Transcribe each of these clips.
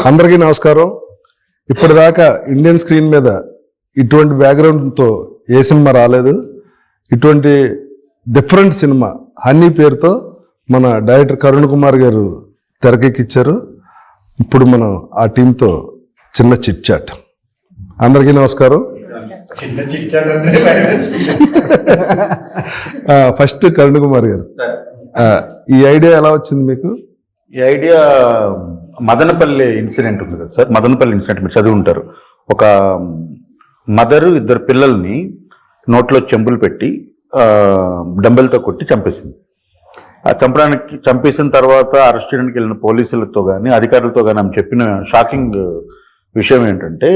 అందరికీ నమస్కారం. ఇప్పటిదాకా ఇండియన్ స్క్రీన్ మీద ఇటువంటి బ్యాక్గ్రౌండ్తో ఏ సినిమా రాలేదు. ఇటువంటి డిఫరెంట్ సినిమా హనీ పేరుతో మన డైరెక్టర్ కరుణ్ కుమార్ గారు తెరకెక్కించారు. ఇప్పుడు మనం ఆ టీంతో చిన్న చిట్ చాట్. అందరికీ నమస్కారం. చిన్న చిట్ చాట్ అంటే ఫస్ట్ కరుణ్ కుమార్ గారు, ఈ ఐడియా ఎలా వచ్చింది మీకు? ఈ ఐడియా మదనపల్లి ఇన్సిడెంట్ ఉంది కదా సార్. మదనపల్లి ఇన్సిడెంట్ మీరు చదివి ఉంటారు. ఒక మదరు ఇద్దరు పిల్లల్ని నోట్లో చెంబులు పెట్టి డంబెల్తో కొట్టి చంపేసింది. ఆ చంపేసిన తర్వాత అరెస్ట్ చేయడానికి వెళ్ళిన పోలీసులతో కానీ అధికారులతో కానీ ఆమె చెప్పిన షాకింగ్ విషయం ఏంటంటే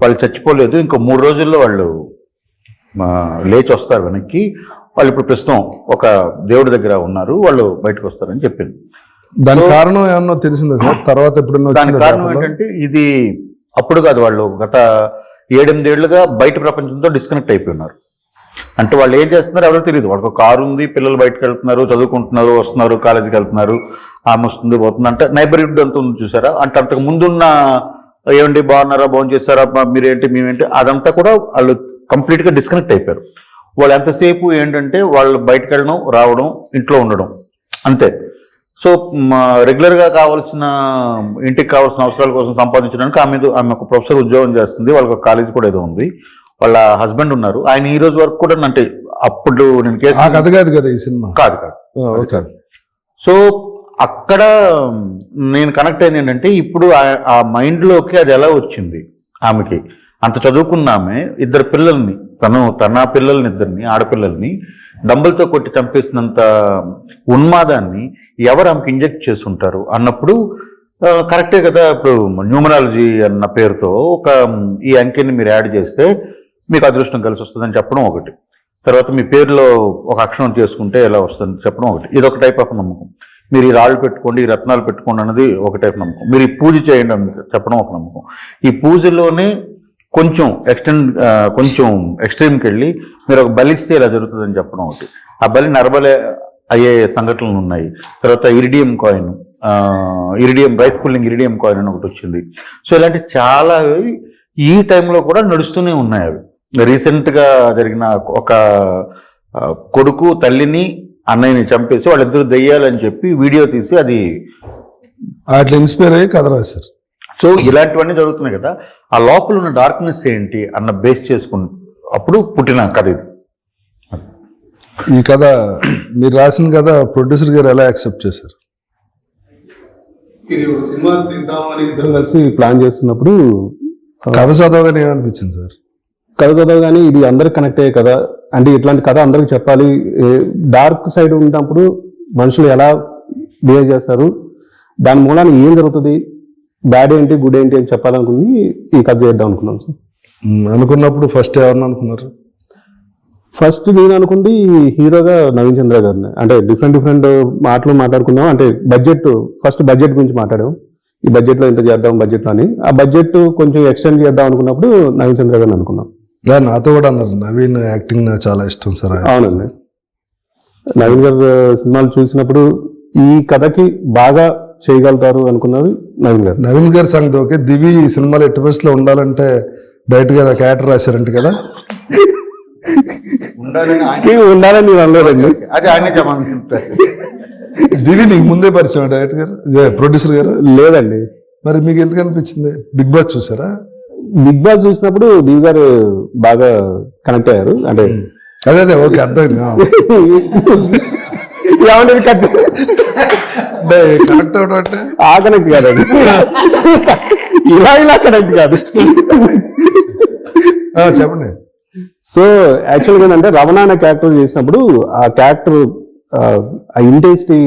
వాళ్ళు చచ్చిపోలేదు, ఇంకో 3 రోజుల్లో వాళ్ళు లేచి వస్తారు వెనక్కి, వాళ్ళు ఇప్పుడు ప్రస్తుతం ఒక దేవుడి దగ్గర ఉన్నారు, వాళ్ళు బయటకు వస్తారని చెప్పింది. దాని కారణం ఏమన్నా తెలిసిందా సార్? తర్వాత ఎప్పుడన్నా దాని కారణం ఏంటంటే ఇది అప్పుడు కాదు, వాళ్ళు గత 7-8 ఏళ్లుగా బయట ప్రపంచంతో డిస్కనెక్ట్ అయిపోయి ఉన్నారు. అంటే వాళ్ళు ఏం చేస్తున్నారు ఎవరో తెలియదు. వాళ్ళకి ఒక కారు ఉంది, పిల్లలు బయటకు వెళ్తున్నారు, చదువుకుంటున్నారు, వస్తున్నారు, కాలేజీకి వెళ్తున్నారు, ఆమె వస్తుంది పోతుంది. అంటే నైబర్హుడ్ అంతా ఉంది చూసారా. అంటే అంతకు ముందున్న ఏమండి బాగున్నారా, భోజనం చేస్తారా, మీరేంటి మేమేంటి, అదంతా కూడా వాళ్ళు కంప్లీట్గా డిస్కనెక్ట్ అయిపోయారు. వాళ్ళు ఎంతసేపు ఏంటంటే వాళ్ళు బయటకు వెళ్ళడం, రావడం, ఇంట్లో ఉండడం అంతే. సో రెగ్యులర్గా కావాల్సిన ఇంటికి కావాల్సిన అవసరాల కోసం సంపాదించడానికి ఆమె ఒక ప్రొఫెసర్ ఉద్యోగం చేస్తుంది, వాళ్ళకి ఒక కాలేజ్ కూడా ఏదో ఉంది, వాళ్ళ హస్బెండ్ ఉన్నారు. ఆయన ఈ రోజు వరకు కూడా అంటే అప్పుడు నేను కేసు కాదు కదా ఈ సినిమా కాదు. సో అక్కడ నేను కనెక్ట్ అయింది ఏంటంటే ఇప్పుడు ఆ మైండ్లోకి అది ఎలా వచ్చింది ఆమెకి. అంత చదువుకున్న ఆమె ఇద్దరు పిల్లల్ని, తన పిల్లల్ని, ఇద్దరిని ఆడపిల్లల్ని డంబులతో కొట్టి చంపేసినంత ఉన్మాదాన్ని ఎవరు ఆమెకి ఇంజెక్ట్ చేసుంటారు అన్నప్పుడు కరెక్టే కదా. ఇప్పుడు న్యూమరాలజీ అన్న పేరుతో ఈ అంకెని మీరు యాడ్ చేస్తే మీకు అదృష్టం కలిసి వస్తుందని చెప్పడం ఒకటి, తర్వాత మీ పేరులో ఒక అక్షరం చేసుకుంటే ఎలా వస్తుందని చెప్పడం ఒకటి, ఇది ఒక టైప్ ఆఫ్ నమ్మకం. మీరు ఈ రాళ్ళు పెట్టుకోండి, ఈ రత్నాలు పెట్టుకోండి అన్నది ఒక టైప్ నమ్మకం. మీరు ఈ పూజ చేయండి అని చెప్పడం ఒక నమ్మకం. ఈ పూజలోనే కొంచెం ఎక్స్ట్రీమ్కి వెళ్ళి మీరు ఒక బలిస్తే ఇలా జరుగుతుందని చెప్పడం ఒకటి, ఆ బలి నరబలి అయ్యే సంఘటనలు ఉన్నాయి. తర్వాత iridium coin, rice pulling iridium coin అని ఒకటి వచ్చింది. సో ఇలాంటి చాలా ఈ టైంలో కూడా నడుస్తూనే ఉన్నాయి. అవి రీసెంట్గా జరిగిన ఒక కొడుకు తల్లిని అన్నయ్యని చంపేసి వాళ్ళిద్దరు దెయ్యాలని చెప్పి వీడియో తీసి అది అట్లా ఇన్స్పైర్ అయ్యి కథ రాశారు. సో ఇలాంటివన్నీ జరుగుతున్నాయి కదా. ఆ లోపల ఉన్న డార్క్నెస్ ఏంటి అన్న బేస్ చేసుకుని అప్పుడు పుట్టిన కథ ఇది. ఈ కథ మీరు రాసిన కథ ప్రొడ్యూసర్ గారు ఎలా యాక్సెప్ట్ చేశారు? ఇది ఒక సినిమా తీద్దామని ఇద్దరం కలిసి ప్లాన్ చేస్తున్నప్పుడు కథ చదవగానే ఏమనిపించింది సార్? కథ చదవగానే ఇది అందరికి కనెక్ట్ అయ్యే కథ, అంటే ఇట్లాంటి కథ అందరికి చెప్పాలి. డార్క్ సైడ్ ఉన్నప్పుడు మనుషులు ఎలా బిహేవ్ చేస్తారు, దాని మూలాన ఏం జరుగుతుంది, బ్యాడ్ ఏంటి గుడ్ ఏంటి అని చెప్పాలనుకుని ఈ కథ చేద్దాం అనుకున్నాం సార్. అనుకున్నప్పుడు ఫస్ట్ ఎవరిని అనుకున్నారు? ఫస్ట్ నేను అనుకుంది హీరోగా నవీన్ చంద్ర గారిని. అంటే డిఫరెంట్ మాటలు మాట్లాడుకున్నాం. అంటే ఫస్ట్ బడ్జెట్ గురించి మాట్లాడాం. ఈ బడ్జెట్లో ఇంత చేద్దాం బడ్జెట్లో అని. ఆ బడ్జెట్ కొంచెం ఎక్స్టెండ్ చేద్దాం అనుకున్నప్పుడు నవీన్ చంద్ర గారిని అనుకున్నాం. నాతో కూడా అన్నారు నవీన్ యాక్టింగ్ నాకు చాలా ఇష్టం సార్. అవునండి, నవీన్ గారు సినిమాలు చూసినప్పుడు ఈ కథకి బాగా చేయగలుగుతారు అనుకున్నారు నవీన్ గారు సంగతి ఓకే. దివి ఈ సినిమాలో ఎట్టి బస్సులో ఉండాలంటే డైరెక్ట్ గా క్యారెక్టర్ రాశారంట కదా. ఉండాలని నేను అనలేదండి, అది ఆయనే చెప్పాను. దివి నీకు ముందే పరిచయం డైరెక్టర్ గారు, ప్రొడ్యూసర్ గారు? లేదండి. మరి మీకు ఎందుకు అనిపించింది? బిగ్ బాస్ చూసారా? బిగ్ బాస్ చూసినప్పుడు దివి గారు బాగా కనెక్ట్ అయ్యారు. అంటే అదే ఓకే అర్థమైంది. కనెక్ట్ అవడం అంటే ఆ కనెక్ట్ కాదండి, ఇలా కనెక్ట్ కాదు. చెప్పండి. సో యాక్చువల్గా ఏంటంటే రమణ అనే క్యారెక్టర్ చేసినప్పుడు ఆ క్యారెక్టర్ ఆ ఇంటెన్సిటీ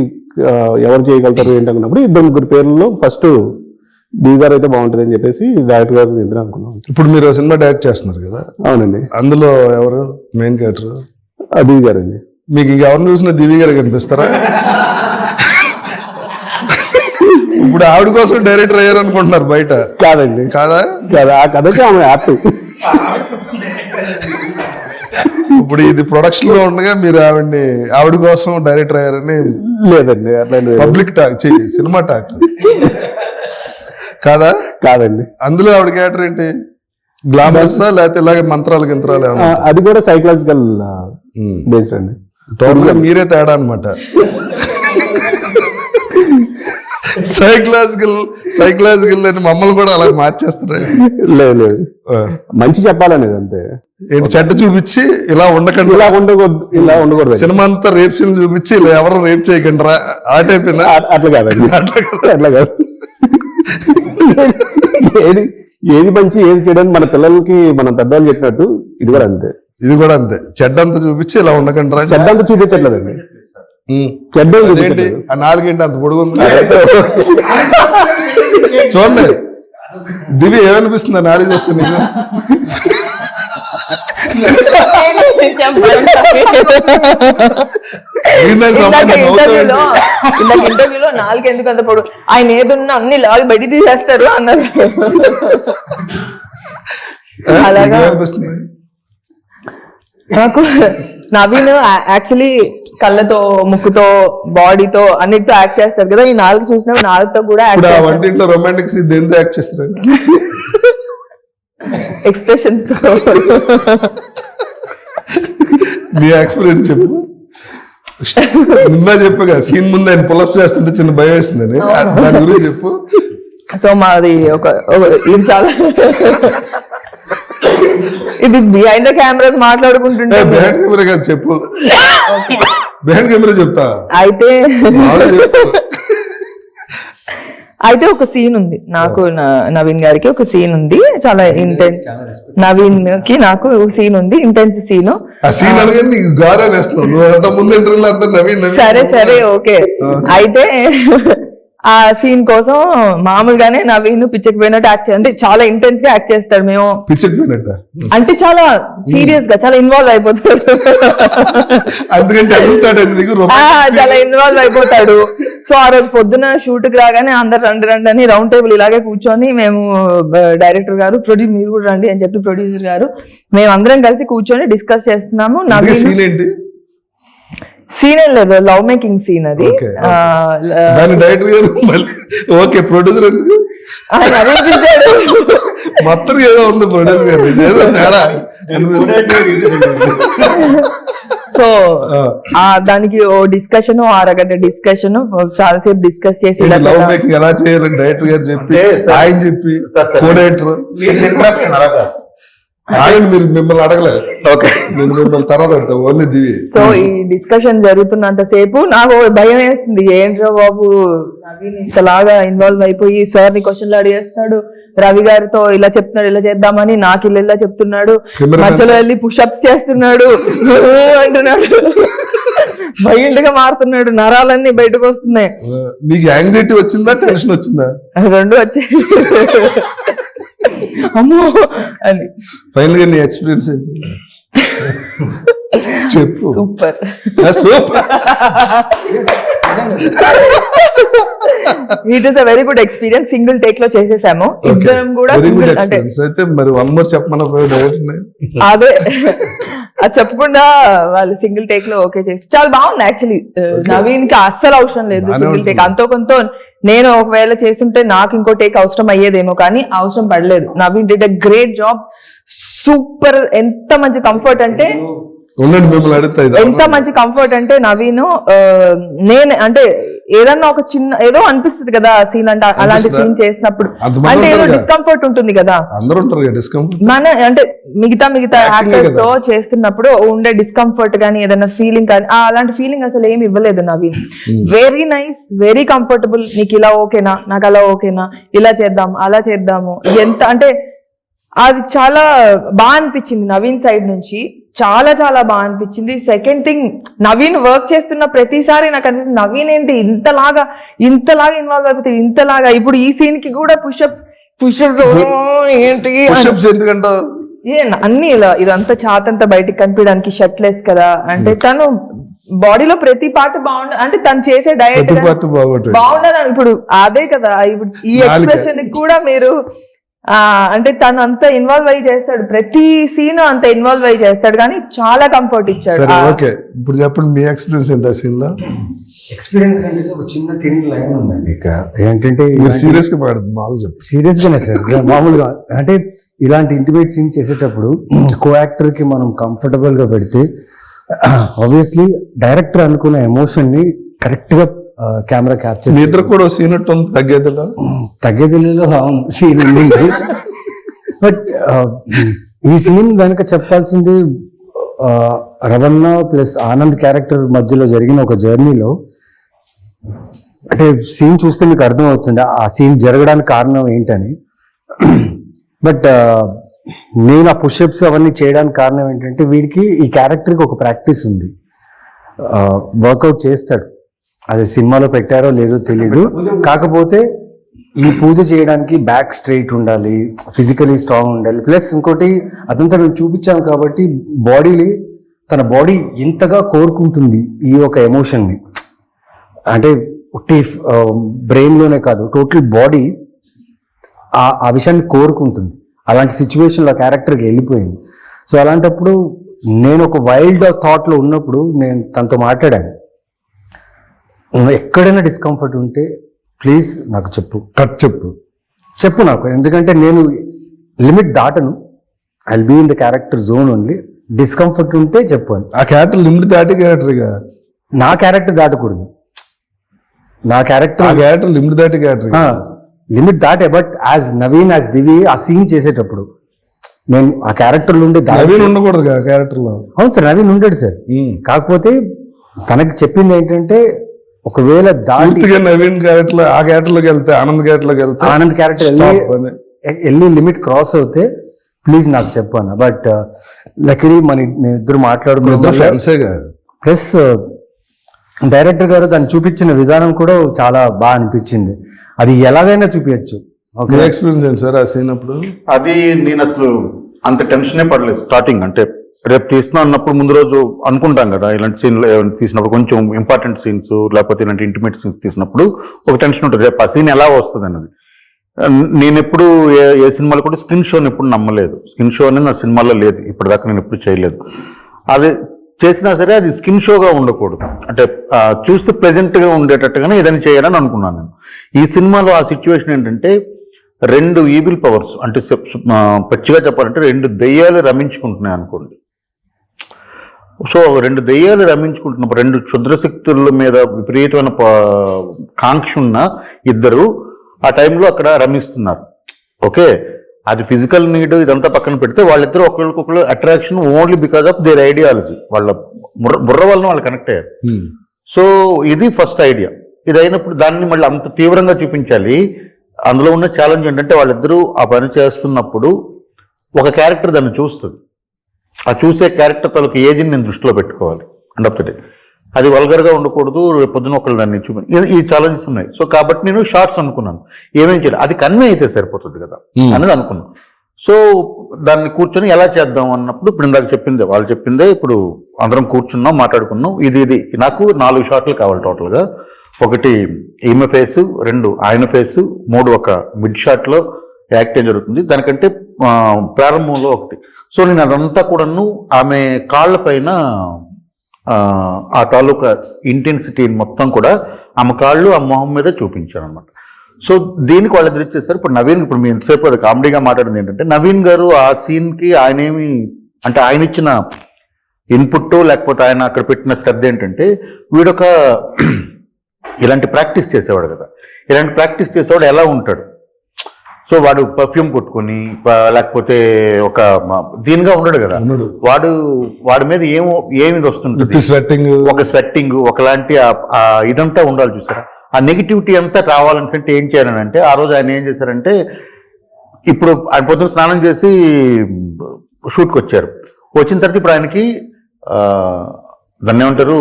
ఎవరు చేయగలుగుతారు ఏంటనుకున్నప్పుడు 2-3 పేర్లలో ఫస్ట్ దివి గారు అయితే బాగుంటుంది అని చెప్పేసి డైరెక్టర్ గారు ఇద్దరు అనుకున్నాం. ఇప్పుడు మీరు సినిమా డైరెక్ట్ చేస్తున్నారు కదా? అవునండి. అందులో ఎవరు మెయిన్ క్యారెక్టర్? దివి గారు అండి. మీకు ఇంకెవరిని చూసినా దివి గారు కనిపిస్తారా? ఇప్పుడు ఆవిడ కోసం డైరెక్టర్ అయ్యారు అనుకుంటున్నారు బయట? కాదండి. కాదా? ఆ కథకి ఆమె యాక్ట్. ఇప్పుడు ఇది ప్రొడక్షన్ లో ఉండగా మీరు ఆవిడ కోసం డైరెక్టర్ అయ్యారని? లేదండి, అట్లా పబ్లిక్ టాక్, సినిమా టాక్. కాదా? కాదండి. అందులో ఆవిడ క్యారెక్టర్ ఏంటి? గ్లామరస్ లేకపోతే ఇలాగే మంత్రాలు గింత్రాలు ఏమన్నా? అది కూడా సైకలాజికల్ బేస్డ్ అండి. టోటల్ గా మీరే తేడా అనమాట. సైకలాజికల్ అని మమ్మల్ని కూడా అలా మార్చేస్తారు. లేదు మంచి చెప్పాలనేది అంతే. ఏంటి చెడ్డ చూపించి ఇలా ఉండకండి, ఇలా ఉండకూడదు. సినిమా అంతా రేప్ సీన్ చూపించి ఇలా ఎవరు రేప్ చేయకండి రా ఆ టైప్. అట్లా కాదండి, అట్లా కాదు. ఏది మంచి ఏది చేయడానికి మన పిల్లలకి మనం పెద్దవాళ్ళు చెప్పినట్టు ఇది కూడా అంతే. ఇది కూడా అంతే, చెడ్డంతా చూపించి ఇలా ఉండకండి రా. చెడ్డంతా చూపించట్లేదండి. చెడ్డ ఏంటి ఆ నాలుగేంటి అంత పొడుగు ఉంది? చూడండి దివి ఏమనిపిస్తుంది నాలుగు చూస్తే నీకు? ఇంటర్వ్యూలో నాలుగు ఎందుకు అంత పొడు, ఆయన ఏదున్నా అన్ని లాగి బయట తీసేస్తారు అన్నారు. అలాగా అనిపిస్తుంది నాకు. నవీన్ యాక్చువల్లీ కళ్ళతో, ముక్కుతో, బాడీతో అన్నిటితో యాక్ట్ చేస్తారు కదా. ఈ నాలుగు చూసినప్పుడు నాలుగుతో కూడా వంటింట్లో రొమాంటిక్ సీన్ దేంతో యాక్ట్ చేస్తారు? ఎక్స్ప్రెషన్స్ తో. నీ ఎక్స్పీరియన్స్ చెప్పు. ముందా చెప్పు కదా, సీన్ ముందు ఆయన పులప్స్ చేస్తుంటే చిన్న భయం వేస్తుందని, దాని గురించి చెప్పు. సో మాది ఇది చాలా ఇది బిహైండ్ ద కెమెరాస్ మాట్లాడుకుంటుంటే బిహైండ్ కెమెరా కాదు చెప్పు. బిహైండ్ కెమెరా చెప్తా. అయితే ఒక సీన్ ఉంది నాకు, నవీన్ గారికి ఒక సీన్ ఉంది, చాలా ఇంటెన్స్. నవీన్ కి నాకు సీన్ ఉంది, ఇంటెన్స్ సీన్. సరే సరే ఓకే. అయితే ఆ సీన్ కోసం మామూలుగానే నవీన్ పిచ్చకపోయినట్టు యాక్ట్, అంటే చాలా ఇంటెన్స్ గా యాక్ట్ చేస్తాడు. మేము పిచ్చకపోయినట్టు అంటే చాలా సీరియస్ గా చాలా ఇన్వాల్వ్ అయిపోతాడు. చాలా ఇన్వాల్వ్ అయిపోతాడు. సో ఆ రోజు పొద్దున షూట్ కి రాగానే అందరు రండి రండి అని రౌండ్ టేబుల్ ఇలాగే కూర్చొని, మేము డైరెక్టర్ గారు మీరు కూడా రండి అని చెప్పి ప్రొడ్యూసర్ గారు మేము అందరం కలిసి కూర్చొని డిస్కస్ చేస్తున్నాము. నవీన్ సీన్ ఏం లేదు, లవ్ మేకింగ్ సీన్ అది. ఓకే ప్రొడ్యూసర్ ఎందుకు మొత్తం ఏదో ఉంది ప్రొడ్యూసర్ ఏదో తేడా. సో దానికి ఓ డిస్కషన్, అరగంట డిస్కషన్, చాలాసేపు డిస్కస్ చేసి లవ్ మేకింగ్ ఎలా చేయాలని డైరెక్టర్ గారు చెప్పి ఆయన చెప్పి కోడైరెక్టర్ ఆయన మీరు మిమ్మల్ని అడగలేదు. ఓకే నేను మిమ్మల్ని తర్వాత అడుగుతా ఓన్లీ దివి. సో ఈ డిస్కషన్ జరుగుతున్నంత సేపు నాకు భయం వేస్తుంది, ఏంట్రా బాబు నవీన్ ఇంతలాగా ఇన్వాల్వ్ అయిపోయి సార్ ని క్వశ్చన్లు అడిగేస్తున్నాడు, రవి గారితో ఇలా చెప్తున్నాడు, ఇలా చేద్దామని నాకు ఇలా చెప్తున్నాడు, మధ్యలో వెళ్ళి పుషప్స్ చేస్తున్నాడు అంటున్నాడు, వైల్డ్ గా మారుతున్నాడు, నరాలన్నీ బయటకు వస్తున్నాయి. నీకు యాంగ్జైటీ వచ్చిందా టెన్షన్ వచ్చిందా? రెండు వచ్చాయి. అమ్మో అని. ఫైనల్ గా నీ ఎక్స్పీరియన్స్ ఏంటి చెప్పు. Super super. It is a very good experience. Single take లో చేసేసాము ఇద్దరం కూడా. అయితే మరి వన్ మోర్ చెప్పమన్నా అదే అది చెప్పకుండా వాళ్ళు సింగిల్ టేక్ లో ఓకే చేసి చాలా బాగుంది. యాక్చువల్లీ నవీన్ కి అస్సలు అవసరం లేదు సింగిల్ టేక్. అంతో కొంత నేను ఒకవేళ చేస్తుంటే నాకు ఇంకో టేక్ అవసరం అయ్యేదేమో, కానీ అవసరం పడలేదు. Naveen did a great job, super. ఎంత మంచి కంఫర్ట్ అంటే ఎంత మంచి కంఫర్ట్ అంటే నవీన్, నేను అంటే ఏదన్నా ఒక చిన్న ఏదో అనిపిస్తుంది కదా సీన్ అంటే, అలాంటి సీన్ చేసినప్పుడు అంటే ఏదో డిస్కంఫర్ట్ ఉంటుంది కదా మన, అంటే మిగతా యాక్టర్స్ తో చేస్తున్నప్పుడు ఉండే డిస్కంఫర్ట్ కానీ ఏదైనా ఫీలింగ్ కానీ అలాంటి ఫీలింగ్ అసలు ఏమి ఇవ్వలేదు Naveen. Very nice, very comfortable. నీకు ఇలా ఓకేనా, నాకు అలా ఓకేనా, ఇలా చేద్దాం అలా చేద్దాము, ఎంత అంటే అది చాలా బాగా అనిపించింది నవీన్ సైడ్ నుంచి. చాలా చాలా బాగా అనిపించింది. సెకండ్ థింగ్, నవీన్ వర్క్ చేస్తున్న ప్రతిసారి నాకు అనిపిస్తుంది నవీన్ ఏంటి ఇంతలాగా ఇన్వాల్వ్ అయిపోతే, ఇంతలాగా ఇప్పుడు ఈ సీన్ కి కూడా పుషప్స్ ఏంటి అన్ని ఇలా ఇదంతా చాతంతా బయటికి కనిపించడానికి, షర్ట్లెస్ కదా, అంటే తను బాడీలో ప్రతి పార్ట్ బాగుండదు, అంటే తను చేసే డయట్ బాగుండదు. ఇప్పుడు అదే కదా, ఇప్పుడు ఈ ఎక్స్ప్రెషన్ కూడా మీరు అంటే తను అంత ఇన్వాల్వ్ అయ్యి చేస్తాడు, ప్రతి సీన్ అంత ఇన్వాల్వ్ అయ్యి చేస్తాడు, కానీ చాలా కంఫర్ట్ ఇచ్చాడు. ఓకే ఇప్పుడు చెప్పండి మీ ఎక్స్పీరియన్స్ ఏంటి ఆ సీన్ లో? ఎక్స్పీరియన్స్ కంటే ఒక చిన్న తిరిగి లైన్ ఉందండి ఇక్కడ ఏంటంటే మీరు సీరియస్ గా మాట్లాడుతుంది మామూలు చెప్పండి. సీరియస్ గానే సార్ మామూలుగా అంటే ఇలాంటి ఇంటిమేట్ సీన్ చేసేటప్పుడు కో యాక్టర్ కి మనం కంఫర్టబుల్ గా పెడితే ఆబ్వియస్లీ డైరెక్టర్ అనుకున్న ఎమోషన్ ని కరెక్ట్ గా కెమెరా క్యాప్చర్ మీ ఇద్దరు కూడా సీన్ ఉంటుంది తగ్గేదిలో. తగ్గేదిలో సీన్ ఉంది. బట్ ఈ సీన్ వెనక చెప్పాల్సింది రవణ ప్లస్ ఆనంద్ క్యారెక్టర్ మధ్యలో జరిగిన ఒక జర్నీలో అంటే సీన్ చూస్తే మీకు అర్థం అవుతుంది ఆ సీన్ జరగడానికి కారణం ఏంటని. బట్ నేను ఆ పుషప్స్ అవన్నీ చేయడానికి కారణం ఏంటంటే వీడికి ఈ క్యారెక్టర్కి ఒక ప్రాక్టీస్ ఉంది, వర్కౌట్ చేస్తాడు. అది సినిమాలో పెట్టారో లేదో తెలీదు, కాకపోతే ఈ పూజ చేయడానికి బ్యాక్ స్ట్రైట్ ఉండాలి, ఫిజికలీ స్ట్రాంగ్ ఉండాలి. ప్లస్ ఇంకోటి అదంతా మేము చూపించాం కాబట్టి బాడీని తన బాడీ ఇంతగా కోరుకుంటుంది ఈ ఒక ఎమోషన్ని. అంటే ఒట్టి బ్రెయిన్లోనే కాదు, టోటల్ బాడీ ఆ విషయాన్ని కోరుకుంటుంది. అలాంటి సిచ్యువేషన్లో క్యారెక్టర్కి వెళ్ళిపోయింది. సో అలాంటప్పుడు నేను ఒక వైల్డ్ థాట్లో ఉన్నప్పుడు నేను తనతో మాట్లాడాను, ఎక్కడైనా డిస్కంఫర్ట్ ఉంటే ప్లీజ్ నాకు చెప్పు నాకు, ఎందుకంటే నేను లిమిట్ దాటను. I will be in the character zone only. Discomfort ఉంటే చెప్పు అని. ఆ క్యారెక్టర్ లిమిట్ దాటి క్యారెక్టర్గా నా క్యారెక్టర్ దాటకూడదు, నా క్యారెక్టర్ లిమిట్ దాటి క్యారెక్టర్ లిమిట్ దాటే. బట్ యాజ్ నవీన్ యాజ్ దివి ఆ సీన్ చేసేటప్పుడు నేను ఆ క్యారెక్టర్ నుండి నవీన్ ఉండకూడదు క్యారెక్టర్ లో. అవును సార్, నవీన్ ఉండడు సార్. కాకపోతే తనకి చెప్పింది ఏంటంటే ఒకవేళ పూర్తిగా నవీన్ క్యారెక్టర్ ఆ క్యారెక్టర్ లోకి వెళ్తే ఆనంద్ క్యారెక్టర్ వెళ్ళి లిమిట్ క్రాస్ అవుతే ప్లీజ్ నాకు చెప్పాను. బట్ లక్కీలీ మేము ఇద్దరు మాట్లాడుకున్నాం. ప్లస్ డైరెక్టర్ గారు దాన్ని చూపించిన విధానం కూడా చాలా బాగా అనిపించింది. అది ఎలాగైనా చూపించచ్చు. ఎక్స్పీరియన్స్ ఏంటి సార్ ఆ సీన్ అప్పుడు? అది నేను అసలు అంత టెన్షనే పడలేదు స్టార్టింగ్. అంటే రేపు తీస్తున్నా అన్నప్పుడు ముందు రోజు అనుకుంటాం కదా, ఇలాంటి సీన్లు తీసినప్పుడు కొంచెం ఇంపార్టెంట్ సీన్స్ లేకపోతే ఇలాంటి ఇంటిమేట్ సీన్స్ తీసినప్పుడు ఒక టెన్షన్ ఉంటుంది, రేపు ఆ సీన్ ఎలా వస్తుంది అన్నది. నేను ఎప్పుడు ఏ సినిమాలో కూడా స్క్రీన్ షోని ఎప్పుడు నమ్మలేదు. స్క్రీన్ షో అనేది నా సినిమాలో లేదు, ఇప్పటిదాకా నేను ఎప్పుడు చేయలేదు. అది చేసినా సరే అది స్కిన్ షోగా ఉండకూడదు, అంటే చూస్తే ప్లెజెంట్గా ఉండేటట్టుగానే ఏదైనా చేయాలని అనుకున్నాను నేను. ఈ సినిమాలో ఆ సిచ్యువేషన్ ఏంటంటే 2 ఈవిల్ పవర్స్, అంటే పచ్చిగా చెప్పాలంటే 2 దెయ్యాలు రమించుకుంటున్నాయి అనుకోండి. సో 2 దెయ్యాలు రమించుకుంటున్నప్పుడు 2 క్షుద్రశక్తుల మీద విపరీతమైన కాంక్ష ఉన్న ఇద్దరు ఆ టైంలో అక్కడ రమిస్తున్నారు. ఓకే, అది ఫిజికల్ నీడ్ ఇదంతా పక్కన పెడితే వాళ్ళిద్దరూ ఒకరికొకరు attraction only because of their ideology, వాళ్ళ బుర్ర వలన వాళ్ళు కనెక్ట్ అయ్యారు. సో ఇది ఫస్ట్ ఐడియా. ఇది అయినప్పుడు దాన్ని మళ్ళీ అంత తీవ్రంగా చూపించాలి. అందులో ఉన్న ఛాలెంజ్ ఏంటంటే వాళ్ళిద్దరూ ఆ పని చేస్తున్నప్పుడు ఒక క్యారెక్టర్ దాన్ని చూస్తుంది, ఆ చూసే క్యారెక్టర్ తలకు ఏజ్ని నేను దృష్టిలో పెట్టుకోవాలి. అండ్ ఆఫ్ ద డే అది వల్గర్గా ఉండకూడదు, రేపు పొద్దున ఒకళ్ళు దాన్ని చూపి ఈ ఛాలెంజెస్ ఉన్నాయి. సో కాబట్టి నేను షార్ట్స్ అనుకున్నాను, ఏమేం చేయాలి అది కన్వే అయితే సరిపోతుంది కదా అనేది అనుకున్నాను. సో దాన్ని కూర్చొని ఎలా చేద్దాం అన్నప్పుడు ఇప్పుడు ఇందాక చెప్పిందే వాళ్ళు చెప్పిందే ఇప్పుడు అందరం కూర్చున్నాం మాట్లాడుకున్నాం. ఇది నాకు 4 షాట్లు కావాలి టోటల్గా. 1 ఈమె ఫేసు, 2 ఆయన ఫేసు, 3 ఒక మిడ్ షాట్లో యాక్ట్ జరుగుతుంది. దానికంటే ప్రారంభంలో 1. సో నేను అదంతా కూడాను ఆమె కాళ్ళ పైన ఆ తాలూకా ఇంటెన్సిటీ మొత్తం కూడా ఆమె కాళ్ళు ఆ మొహం మీద చూపించాను అనమాట. సో దీనికి వాళ్ళిద్దరు ఇచ్చేసారు. ఇప్పుడు నవీన్, ఇప్పుడు మీ ఎంతసేపు అది కామెడీగా మాట్లాడింది ఏంటంటే నవీన్ గారు ఆ సీన్కి ఆయనేమి అంటే ఆయన ఇచ్చిన ఇన్పుట్ లేకపోతే ఆయన అక్కడ పెట్టిన శ్రద్ధ ఏంటంటే వీడొక ఇలాంటి ప్రాక్టీస్ చేసేవాడు కదా, ఇలాంటి ప్రాక్టీస్ చేసేవాడు ఎలా ఉంటాడు. సో వాడు పర్ఫ్యూమ్ కొట్టుకొని లేకపోతే ఒక దీనిగా ఉండడు కదా, వాడి మీద ఏమి వస్తుంటుంది, ఒక స్వెట్టింగ్ ఒకలాంటి ఇదంతా ఉండాలి చూసారా. ఆ నెగిటివిటీ అంతా రావాలంటే ఏం చేయాలంటే ఆ రోజు ఆయన ఏం చేశారంటే ఇప్పుడు ఆయన పొద్దున్న స్నానం చేసి షూట్కి వచ్చారు. వచ్చిన తర్వాత ఇప్పుడు ఆయనకి దాన్ని ఏమంటారు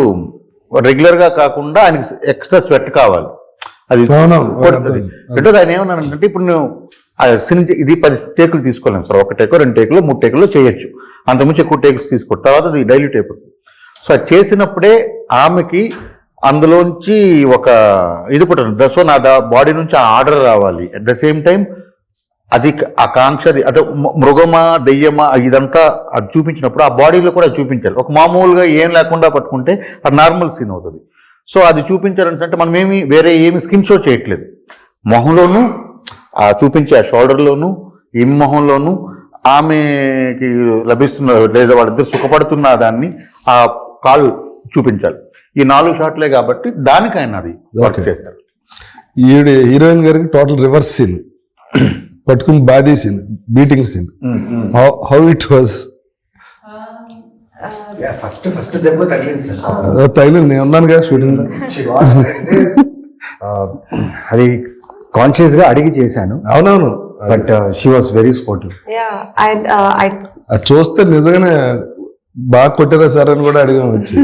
రెగ్యులర్గా కాకుండా ఆయనకి ఎక్స్ట్రా స్వెట్ కావాలి. అది రెండోది ఆయన ఏమన్నానంటే ఇప్పుడు నువ్వు ఇది 10 టేకులు తీసుకోలేము సార్, 1 టేకో 2 టేకులు 3 టేకులు చేయొచ్చు, అంతకుమించి ఎక్కువ టేక్స్ తీసుకోవడం తర్వాత అది డైల్యూట్ అయిపోతుంది. సో అది చేసినప్పుడే ఆమెకి అందులోంచి ఒక ఇది పుట్టింది. సో నా బాడీ నుంచి ఆ ఆర్డర్ రావాలి. అట్ ద సేమ్ టైం అది ఆ కాంక్ష అదే మృగమా దెయ్యమా ఇదంతా అది చూపించినప్పుడు ఆ బాడీలో కూడా చూపించాలి. ఒక మామూలుగా ఏం లేకుండా పట్టుకుంటే అది నార్మల్ సీన్ అవుతుంది. సో అది చూపించారంటే మనం వేరే ఏమి స్కిన్ షో చేయట్లేదు, మొహంలోను చూపించే ఆ షోల్డర్లోను ఈ మొహంలోను ఆమెకి లభిస్తున్న లేదా వాళ్ళిద్దరు సుఖపడుతున్న దాన్ని ఆ కాళ్ళు చూపించాలి. ఈ 4 షాట్లే కాబట్టి దానికైనా అది వర్క్ చేశారు. ఈవిడ హీరోయిన్ గారికి టోటల్ రివర్స్ సీన్, పట్టుకుని బాధీ scene, beating scene, how it was? First దెబ్బ తగిలింది సార్. తగిలింది, నేను ఉన్నాను కదా షూటింగ్ లో. అది కాన్షియస్ గా అడిగి చేశాను, అవునవును, but she was very sportive. అది చూస్తే నిజంగానే బాగా కొట్టారా సార్ అని కూడా అడిగాం వచ్చి.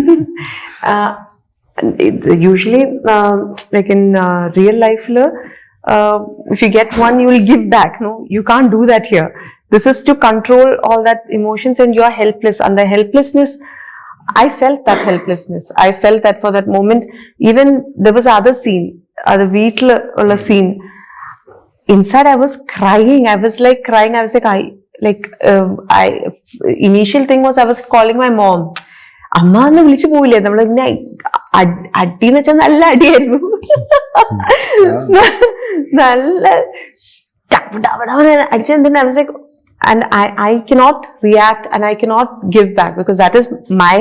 Usually like in real life if you get one you will give back, no, you can't do that here. This is to control all that emotions and you are helpless, and the helplessness, I felt that helplessness. I felt that for that moment. Even there was other scene, the veetla scene, inside I was crying. I was like crying. I was like I initial thing was I was calling my mom. അമ്മ എന്ന് വിളിച്ചു പോവില്ലേ നമ്മള്, ഇങ്ങനെ അടിന്ന് വെച്ചാൽ നല്ല അടിയായിരുന്നു, നല്ല അടിച്ചെന്തിനാ. I was like, and I cannot react and I cannot give back because that is my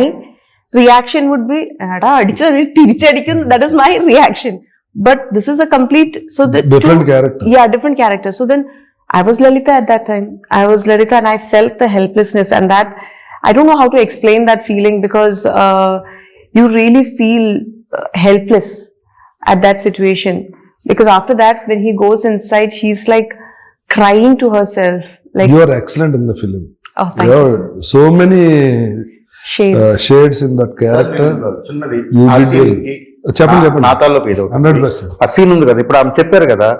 reaction would be എടാ അടിച്ചത് തിരിച്ചടിക്കും, that is my reaction. But this is a complete, so the Different character. Yeah, different character. So then I was Lalita at that time. I was Lalita and I felt the helplessness, and that I don't know how to explain that feeling because you really feel helpless at that situation. Because after that, when he goes inside, she's like crying to herself. Like, You are excellent in the film. oh, thank You you. have so many shades in that character. చిన్నది You ఆ did scene well. కి చెప్పండి నా తాలూకు ఇది ఒకటి. 100%. ఆ scene ఉంది కదా, ఇప్పుడు ఆమె చెప్పారు కదా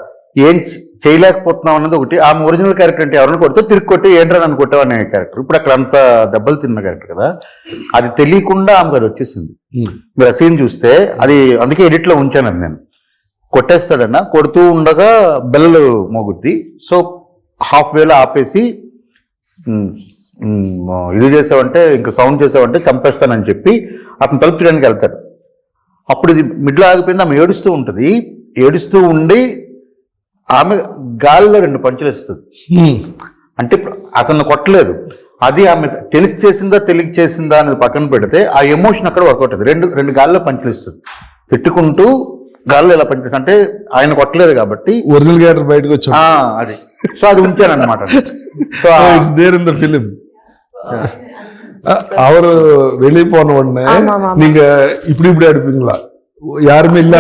ఏం చేయలేకపోతున్నాం అన్నది ఒకటి. ఆమె ఒరిజినల్ క్యారెక్టర్ అంటే ఎవరిని కొడితే తిరిగి కొట్టి ఏంట్రా నన్ను కొట్టావు అనే క్యారెక్టర్. ఇప్పుడు అక్కడ అంత దెబ్బలు తిన్న క్యారెక్టర్ కదా, అది తెలియకుండా ఆమెకు అది వచ్చేసింది. మీరు ఆ సీన్ చూస్తే అది అందుకే ఎడిట్ లో ఉంచాను అది. నేను కొట్టేస్తాడన్నా, కొడుతూ ఉండగా బెల్లలు మోగుద్ది. సో హాఫ్ వేలో ఆపేసి ఇది చేసావంటే ఇంకా సౌండ్ చేసావంటే చంపేస్తానని చెప్పి అతను తలుపు తీయడానికి వెళ్తాడు. అప్పుడు ఇది మిడ్లో ఆగిపోయింది. ఆమె ఏడుస్తూ ఉంటుంది, ఏడుస్తూ ఉండి ఆమె గాలిలో 2 పంచులు ఇస్తుంది. అంటే ఇప్పుడు అతను కొట్టలేదు, అది ఆమె తెలిసి చేసిందా తెలియక చేసిందా అనేది పక్కన పెడితే ఆ ఎమోషన్ అక్కడ వర్కౌట్ అవుతుంది. రెండు గాలిలో పంచులు ఇస్తుంది, తిట్టుకుంటూ గాల్లో ఇలా పంచులు. అంటే ఆయన కొట్టలేదు కాబట్టి ఒరిజినల్ క్యారెక్టర్ బయటకు వచ్చాడు. అది సో అది ఉంచాను అనమాట. So it's there in the film. அவர் வெளியே போன உடனே நீங்க இப்படி அடிப்பீங்களா? யாருமே இல்ல.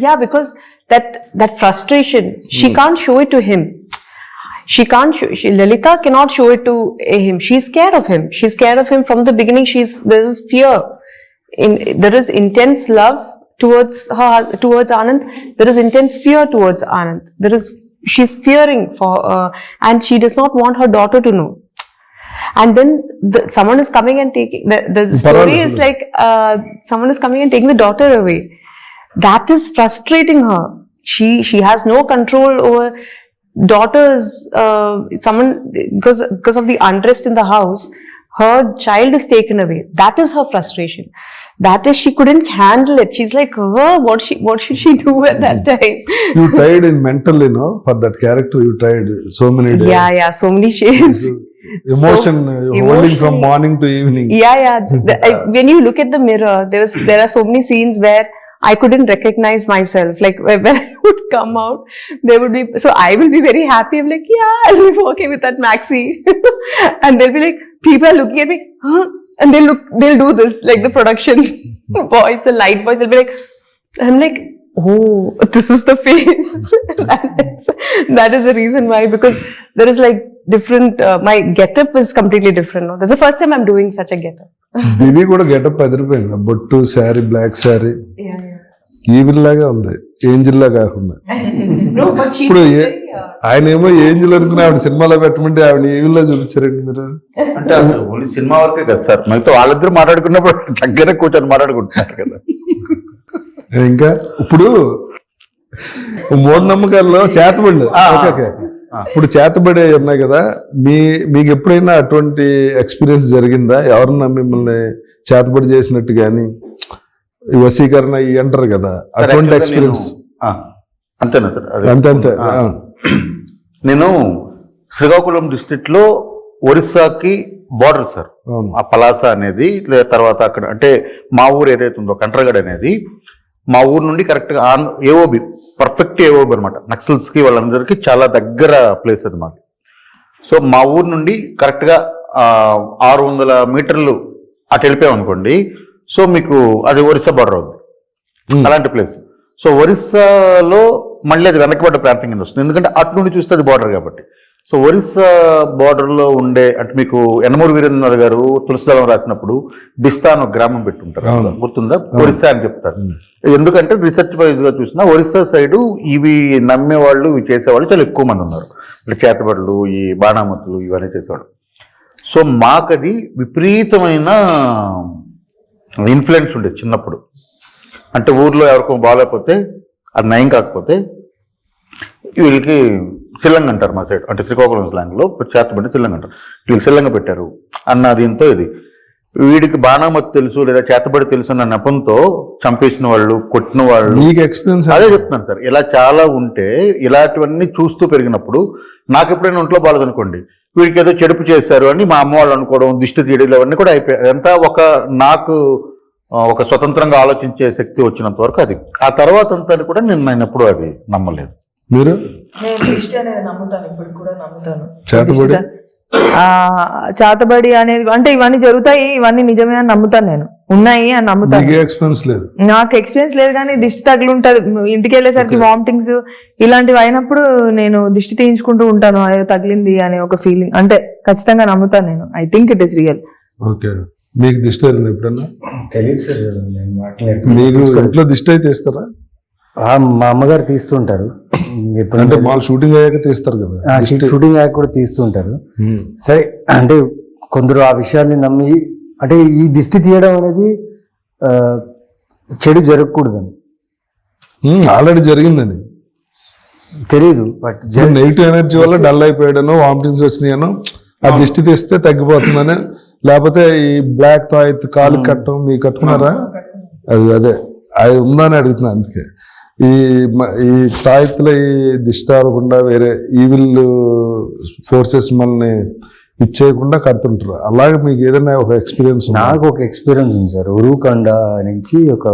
Yeah, because that frustration, she can't show it to him. Lalita cannot show it to him. She's scared of him. She's scared of him from the beginning. There is fear. There is intense love towards Anand. There is intense fear towards Anand. She's fearing for, and she does not want her daughter to know. And then someone is coming and taking the story is like someone is coming and taking the daughter away. That is frustrating her. She has no control over daughters. Someone because of the unrest in the house, her child is taken away. That is her frustration. That is, she couldn't handle it. She's like, oh, what should she do at that time? You tried in mental, for that character. You tried so many days. Yeah, so many shades. Emotion holding from morning to evening. Yeah. When you look at the mirror, there are so many scenes where I couldn't recognize myself. Like when I would come out, there would be, so I will be very happy. I'm like, yeah, I'll be working with that maxi. And they'll be like, people are looking at me, huh? And they'll do this, like the production boys, the light boys, they'll be like, I'm like, oh, this is the face. That is the reason why, because there is like different, my getup is completely different. No? That's the first time I'm doing such a getup. దివి కూడా getup అదిరిపోయింది. బొట్టు, sari, black sari, evil లాగా ఉంది, angel లా కాకుండా. ఇప్పుడు ఆయన ఏమో angel అనుకుని ఆవిడ సినిమాలో పెట్టమంటే ఆవిడ ఈవిల్ లా చూపించారండి మీరు. అంటే అసలు ఓన్లీ సినిమా వరకే కదా సార్, మిగతా వాళ్ళిద్దరు మాట్లాడుకున్నప్పుడు దగ్గర కూర్చొని మాట్లాడుకుంటున్నారు కదా. ఇంకా ఇప్పుడు మూఢనమ్మకాల్లో చేతబడి, ఇప్పుడు చేతబడి ఉన్నాయి కదా, మీకు ఎప్పుడైనా అటువంటి ఎక్స్పీరియన్స్ జరిగిందా? ఎవరన్నా మిమ్మల్ని చేతబడి చేసినట్టు కానీ ఈ వశీకరణ ఇవి అంటారు కదా, సార్, అటువంటి actually ఎక్స్పీరియన్స్. అంతేనా సార్? అదే. అంతే. నేను శ్రీకాకుళం డిస్ట్రిక్ట్ లో ఒరిస్సాకి బార్డర్ సార్. అవును. ఆ పలాస అనేది తర్వాత అక్కడ అంటే మా ఊరు ఏదైతే ఉందో కంట్రగడ్ అనేది మా ఊరు నుండి కరెక్ట్ గా ఏఓబి, పర్ఫెక్ట్ ఏఓబి అనమాట. నక్సల్స్ కి వాళ్ళందరికీ చాలా దగ్గర ప్లేస్ అది మాది. సో మా ఊరు నుండి కరెక్ట్ గా 600 మీటర్లు అటు వెళ్ళిపోయాం అనుకోండి, సో మీకు అది ఒరిస్సా బార్డర్ అవుతుంది. అలాంటి ప్లేస్. సో ఒరిస్సాలో మళ్ళీ అది వెనకబడ్డ ప్రాంతం కింద వస్తుంది, ఎందుకంటే అటు నుండి చూస్తే అది బార్డర్ కాబట్టి. సో ఒరిస్సా బార్డర్లో ఉండే అంటే మీకు యనమూరి వీరేంద్ర గారు తులసిదళం రాసినప్పుడు బిస్తా అని ఒక గ్రామం పెట్టుంటారు, గుర్తుందా? ఒరిస్సా అని చెప్తారు. ఎందుకంటే రీసెర్చ్ వైజ్గా చూసినా ఒరిస్సా సైడు ఇవి నమ్మేవాళ్ళు, ఇవి చేసేవాళ్ళు చాలా ఎక్కువ మంది ఉన్నారు. అంటే చేతబడులు, ఈ బాణామతులు ఇవన్నీ చేసేవాళ్ళు. సో మాకది విపరీతమైన ఇన్ఫ్లుయెన్స్ ఉండేది చిన్నప్పుడు. అంటే ఊర్లో ఎవరికో బాగాలేకపోతే, అది నయం కాకపోతే వీళ్ళకి సిల్లంగ అంటారు మా సైడ్, అంటే శ్రీకాకుళం స్లాంగ్లో చేతబడి సిల్లంగ అంటారు. వీళ్ళకి సిల్లంగ పెట్టారు అన్న దీంతో ఇది వీడికి బాణామతి తెలుసు లేదా చేతబడి తెలుసు అన్న నెపంతో చంపేసిన వాళ్ళు, కొట్టిన వాళ్ళు. మీకు ఎక్స్పీరియన్స్ అదే చెప్తున్నాను సార్. ఇలా చాలా ఉంటే ఇలాంటివన్నీ చూస్తూ పెరిగినప్పుడు నాకు ఎప్పుడైనా ఒంట్లో బాగాలేదనుకోండి, వీడికి ఏదో చెడుపు చేశారు అని మా అమ్మ వాళ్ళు అనుకోవడం, దిష్టి తీయడం ఇవన్నీ కూడా అయిపోయాయి. అదంతా నాకు ఒక స్వతంత్రంగా ఆలోచించే శక్తి వచ్చినంత వరకు అది. ఆ తర్వాత అంతా కూడా నేను ఎప్పుడు అది నమ్మలేదు. మీరు? నేను దిష్టి అనేది నమ్ముతాను, ఇప్పుడు కూడా నమ్ముతాను. చేతబడి? చేతబడి అనేది అంటే ఇవన్నీ జరుగుతాయి, ఇవన్నీ నిజమే అని నమ్ముతాను, నేను ఉన్నాయి అని నమ్ముతాను. ఎక్స్పీరియన్స్ లేదు? నాకు ఎక్స్పీరియన్స్ లేదు, కానీ దిష్టి తగిలి ఉంటది. ఇంటికి వెళ్ళేసరికి వామిటింగ్స్ ఇలాంటివి అయినప్పుడు నేను దిష్టి తీయించుకుంటూ ఉంటాను, అయ్యో తగిలింది అనే ఒక ఫీలింగ్. అంటే ఖచ్చితంగా నమ్ముతాను నేను. I think it is real. Okay. మీకు దిష్టి తగిలింది ఎప్పుడన్నా? తెలియదు సార్, నేను మీకు ఇంట్లో దిష్టి అయితే తీస్తారా? మా అమ్మగారు తీస్తుంటారు. అంటే మాల్ షూటింగ్ అయ్యాక తీస్తారు కదా? షూటింగ్ అయ్యాక కూడా తీస్తుంటారు. సరే, అంటే కొందరు ఆ విషయాన్ని నమ్మి, అంటే ఈ దిష్టి తీయడం అనేది చెడు జరగకూడదని ఆల్రెడీ జరిగిందని తెలీదు. బట్ నెగిటివ్ ఎనర్జీ వల్ల డల్ అయిపోయాడనో, వామిటింగ్స్ వచ్చినాయనో, ఆ దిష్టి తీస్తే తగ్గిపోతుందని. లేకపోతే ఈ బ్లాక్ తాయెత్ కాలు కట్టడం మీకు కట్టుకున్నారా? అదే అది ఉందని అడుగుతున్నా. అందుకే ఈ తాయెత్తులో ఈ దిష్టి తాగకుండా వేరే ఈవిల్ ఫోర్సెస్ మనల్ని ఇచ్చేయకుండా కడుతుంటారు. అలాగే మీకు ఏదైనా ఒక ఎక్స్పీరియన్స్? నాకు ఒక ఎక్స్పీరియన్స్ ఉంది సార్. ఉరుకొండ నుంచి ఒక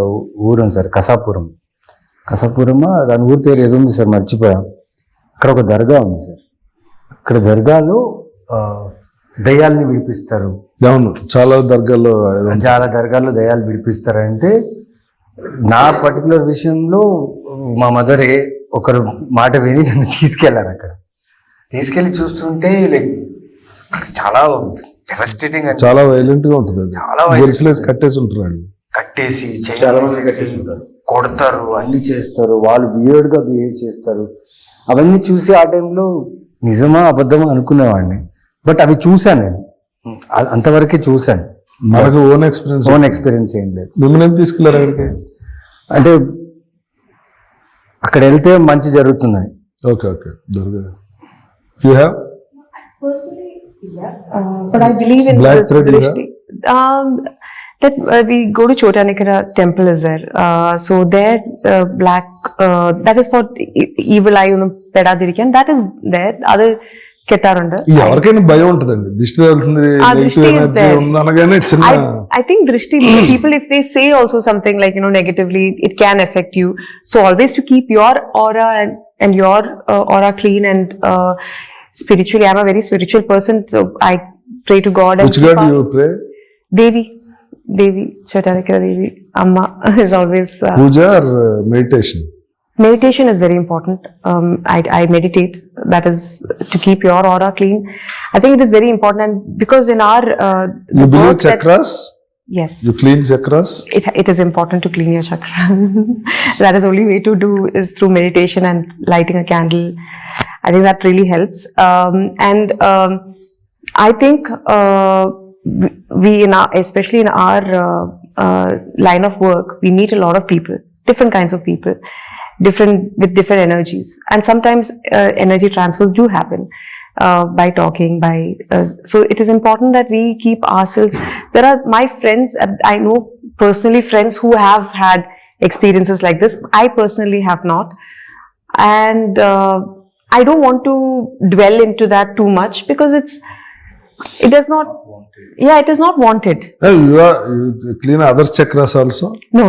ఊరు ఉంది సార్, కసాపురం. దాని ఊరి పేరు ఏదో ఉంది సార్, మర్చిపోయాం. అక్కడ ఒక దర్గా ఉంది సార్. అక్కడ దర్గాలో దయ్యాల్ని విడిపిస్తారు. అవును, చాలా దర్గాల్లో దయ్యాలు విడిపిస్తారంటే, నా పర్టికులర్ విషయంలో మా మదర్ ఒకరు మాట విని నన్ను తీసుకెళ్లారు. అక్కడ తీసుకెళ్లి చూస్తుంటే లైక్ చాలా డెవస్టేటింగ్, చాలా వైలెంట్ గా ఉంటుంది. చాలా కట్టేసి ఉంటారు, కట్టేసి కొడతారు, అన్ని చేస్తారు. వాళ్ళు వియర్డ్ గా బిహేవ్ చేస్తారు. అవన్నీ చూసి ఆ టైంలో నిజమా అబద్ధమా అనుకునేవాడిని. బట్ అవి చూశాను నేను, అంతవరకే చూశాను. మనకు ఓన్ ఎక్స్పీరియన్స్ ఏం లేదు. మిమ్మల్ని ఏం తీసుకెళ్లారు అక్కడికి? అంటే అక్కడ వెళ్తే మంచి జరుగుతుందని. Okay. You have? Personally, yeah. But I believe in Black this thread, drishti. That we go to Chotanikara temple is there. So there, black, that is for evil eye, peda dirikan. That is there. Other ketarunda. ఎవరికైనా భయం ఉంటుందండి, దిష్టి తగులుతుంది, negative energy ఉందనగానే చిన్న. I think drishti, people if they say also something like negatively, it can affect you. So always to keep your aura and your aura clean and spiritually. I'm a very spiritual person, so I pray to God. Which God do you pray? Devi, Chotanikara Devi, Amma is always. Puja or meditation? Meditation is very important. I meditate. That is to keep your aura clean. I think it is very important, and because in our you believe chakras? Yes. You clean chakras? It is important to clean your chakra. That is only way to do is through meditation and lighting a candle. I think that really helps. I think we especially in our line of work, we meet a lot of people, different kinds of people, with different energies, and sometimes energy transfers do happen by talking, so it is important that we keep ourselves. There are my friends, I know personally friends who have had experiences like this. I personally have not. And I don't want to dwell into that too much because it is not wanted. You clean others chakras also? No,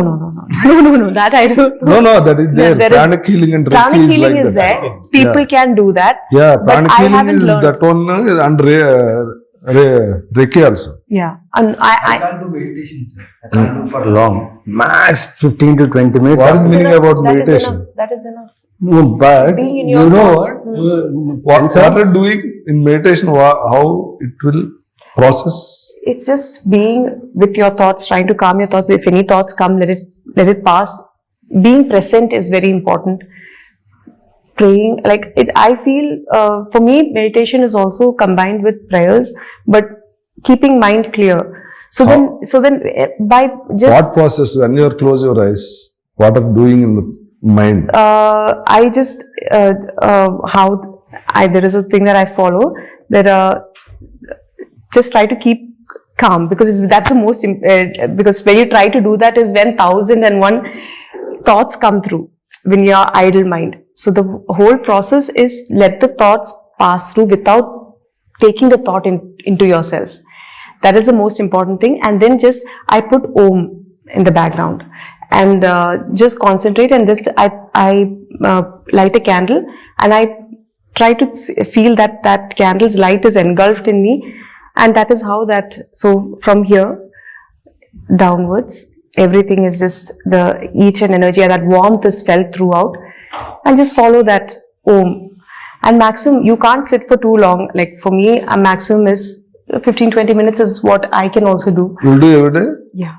that I don't. No, that is there. There is- Pranic healing and Reiki Pranic is healing like is that. there. People can do that. Yeah, but pranic I healing haven't is learned. that one and Reiki also. Yeah, and I can't do meditation, sir. I can't do for long. Max 15 to 20 minutes. What is the meaning about that is meditation? enough. That is enough. No, but being in you your know thoughts. What are doing in meditation? How it will process? It's just being with your thoughts, trying to calm your thoughts. If any thoughts come, let it pass. Being present is very important. Praying, like it, I feel for me, meditation is also combined with prayers, but keeping mind clear. So then, by just What process when you close your eyes? What are doing in the mind? I just there is a thing that I follow that just try to keep calm because that's the most because when you try to do that is when 1,001 thoughts come through when you're idle mind. So the whole process is let the thoughts pass through without taking the thought into yourself. That is the most important thing. And then just I put Om in the background and just concentrate and just I light a candle and I try to feel that candle's light is engulfed in me, and that is how so from here downwards everything is just the each and energy, and that warmth is felt throughout, and just follow that Om. And maximum, you can't sit for too long. Like for me, a maximum is 15-20 minutes is what I can also do. You'll do every day? Yeah.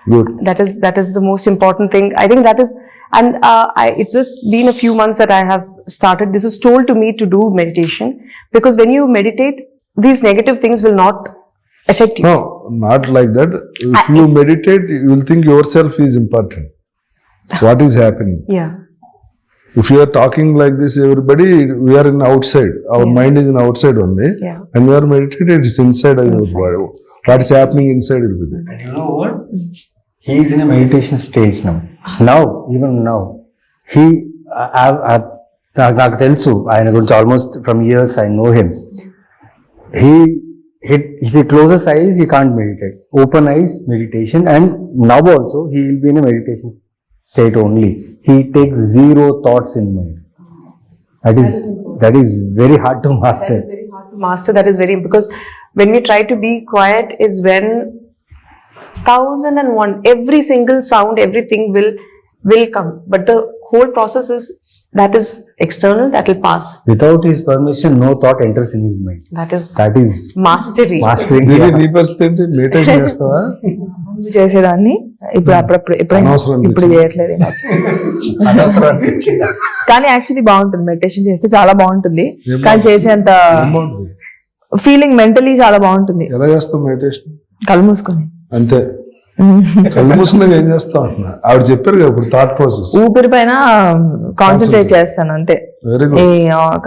Good. That is the most important thing. I think that is, and it's just been a few months that I have started. This is told to me to do meditation because when you meditate, these negative things will not affect you. No, not like that. If you meditate, you will think yourself is important. What is happening? Yeah. If you are talking like this, everybody, we are in outside. Our mind is in outside only. Yeah. And we are meditating, it's inside our body. What is happening inside will be there. And you know what? He is in a meditation stage now. Even now. నాకు తెలుసు ఆయన గురించి almost from years I know him. If he closes eyes, he can't meditate. Open eyes, meditation. And now also, he will be in a meditation state only. He takes zero thoughts in mind. That is very hard to master. That is very hard to master. That is very, because when we try to be quiet is when 1,001, every single sound, everything will come. But the whole process is, that is external, that will pass. Without his permission, no thought enters in his mind. That is Mastering. నీ పరిస్థితి ఏంటి? Meditation చేస్తావా? ముందు చేసేదాన్ని ఇప్పుడు అప్పుడప్పుడు అనవసరం ఇప్పుడు చేయట్లేదు కానీ యాక్చువల్లీ బాగుంటుంది మెడిటేషన్ చేస్తే చాలా బాగుంటుంది కానీ చేసేంత బాగుంటుంది. ఫీలింగ్ మెంటలీ చాలా బాగుంటుంది ఎలా చేస్తావు మెడిటేషన్? కళ్ళు మూసుకొని అంతే. కళ్ళు మూసుకున్నాక ఏం చేస్తావు అంటున్నా. ఆవిడ చెప్పారు కదా ఇప్పుడు థాట్ ప్రాసెస్. ఊపిరి పైన కాన్సన్ట్రేట్ చేస్తాను అంతే. Very good.